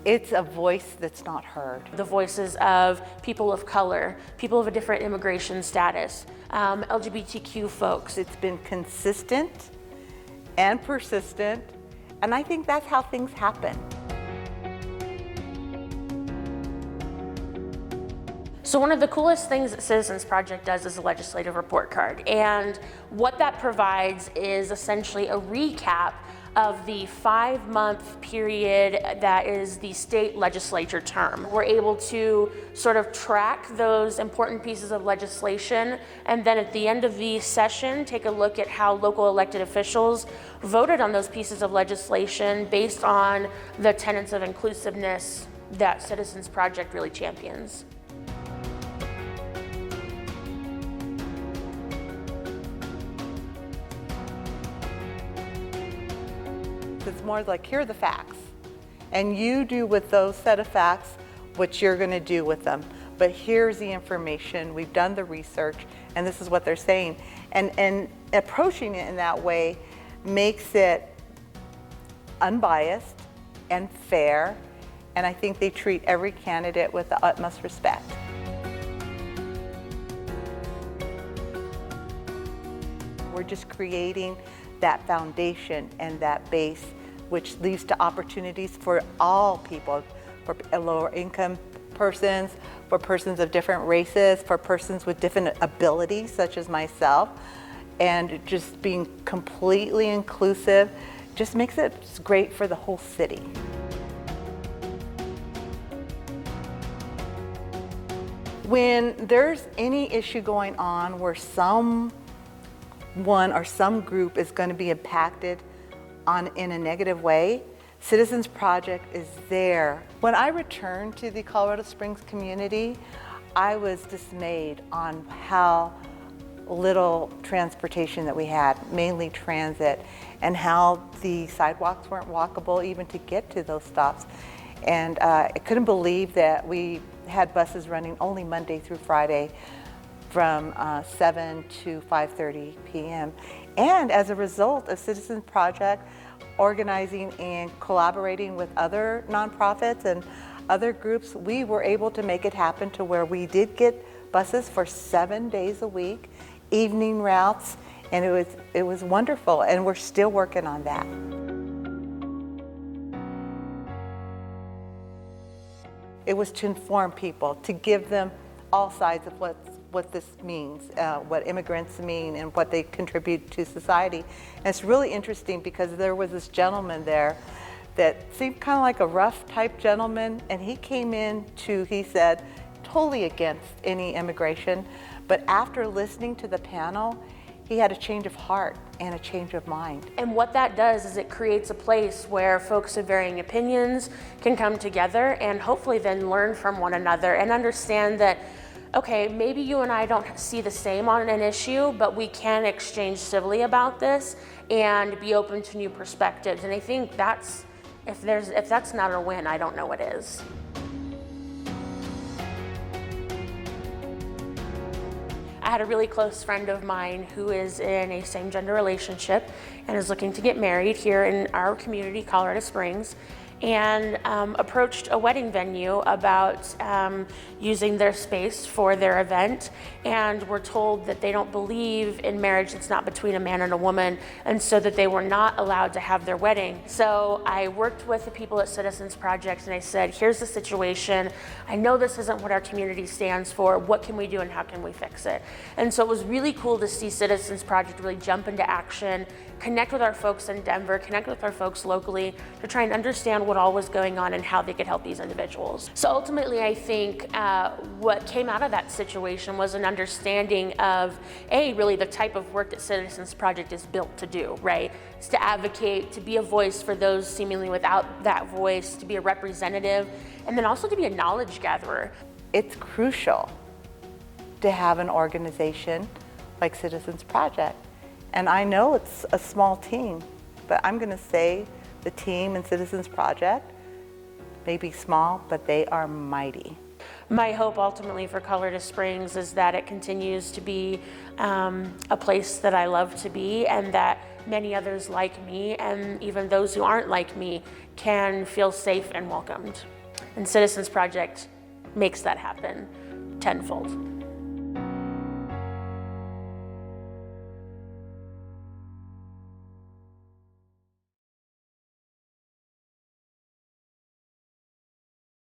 It's a voice that's not heard. The voices of people of color, people of a different immigration status, LGBTQ folks. It's been consistent and persistent, and I think that's how things happen. So one of the coolest things that Citizens Project does is a legislative report card. And what that provides is essentially a recap of the 5-month period that is the state legislature term. We're able to sort of track those important pieces of legislation, and then at the end of the session, take a look at how local elected officials voted on those pieces of legislation based on the tenets of inclusiveness that Citizens Project really champions. It's more like, here are the facts, and you do with those set of facts what you're going to do with them. But here's the information, we've done the research, and this is what they're saying. And approaching it in that way makes it unbiased and fair, and I think they treat every candidate with the utmost respect. We're just creating that foundation and that base, which leads to opportunities for all people, for lower income persons, for persons of different races, for persons with different abilities, such as myself. And just being completely inclusive just makes it great for the whole city. When there's any issue going on where someone or some group is going to be impacted in a negative way, Citizens Project is there. When I returned to the Colorado Springs community, I was dismayed on how little transportation that we had, mainly transit, and how the sidewalks weren't walkable even to get to those stops. And I couldn't believe that we had buses running only Monday through Friday from 7 to 5:30 p.m. And as a result of Citizens Project organizing and collaborating with other nonprofits and other groups, we were able to make it happen to where we did get buses for 7 days a week, evening routes, and it was wonderful, and we're still working on that. It was to inform people, to give them all sides of what this means, what immigrants mean, and what they contribute to society. And it's really interesting because there was this gentleman there that seemed kind of like a rough type gentleman, and he came in he said, totally against any immigration, but after listening to the panel, he had a change of heart and a change of mind. And what that does is it creates a place where folks of varying opinions can come together and hopefully then learn from one another and understand that, okay, maybe you and I don't see the same on an issue, but we can exchange civilly about this and be open to new perspectives. And I think if that's not a win, I don't know what is. I had a really close friend of mine who is in a same-gender relationship and is looking to get married here in our community, Colorado Springs, and approached a wedding venue about using their space for their event, and were told that they don't believe in marriage that's not between a man and a woman, and so that they were not allowed to have their wedding. So I worked with the people at Citizens Project and I said, here's the situation. I know this isn't what our community stands for. What can we do and how can we fix it? And so it was really cool to see Citizens Project really jump into action, connect with our folks in Denver, connect with our folks locally to try and understand what all was going on and how they could help these individuals. So ultimately, I think what came out of that situation was an understanding of, really the type of work that Citizens Project is built to do, right? It's to advocate, to be a voice for those seemingly without that voice, to be a representative, and then also to be a knowledge gatherer. It's crucial to have an organization like Citizens Project. And I know it's a small team, but I'm going to say the team in Citizens Project may be small, but they are mighty. My hope ultimately for Colorado Springs is that it continues to be a place that I love to be, and that many others like me, and even those who aren't like me, can feel safe and welcomed. And Citizens Project makes that happen tenfold.